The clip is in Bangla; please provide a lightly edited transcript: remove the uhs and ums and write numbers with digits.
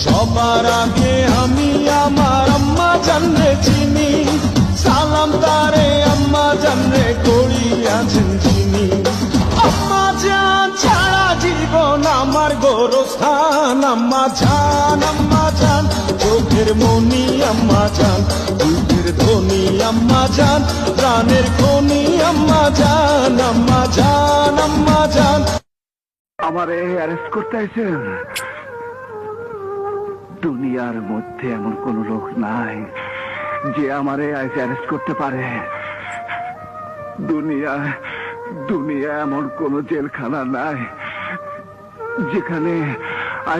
সবার আগে আমি আমার আম্মা জানরে চিনি, সালাম তারে আম্মা জানরে করিয়াছেন চিনি। আম্মা জান ছাড়া জীবন আমার গোরস্থান, আম্মা জান চোখের মনি আম্মা জান, দুধের ধনী আম্মা জান, প্রাণের খনি আম্মা জান, আম্মা জান, আম্মা জান। আমারে অ্যারেস্ট করতে আইছেন? দুনিয়ার মধ্যে এমন কোন লোক নাই যে আমারে অ্যারেস্ট করতে পারে। দুনিয়া এমন কোন জেলখানা নাই যেখানে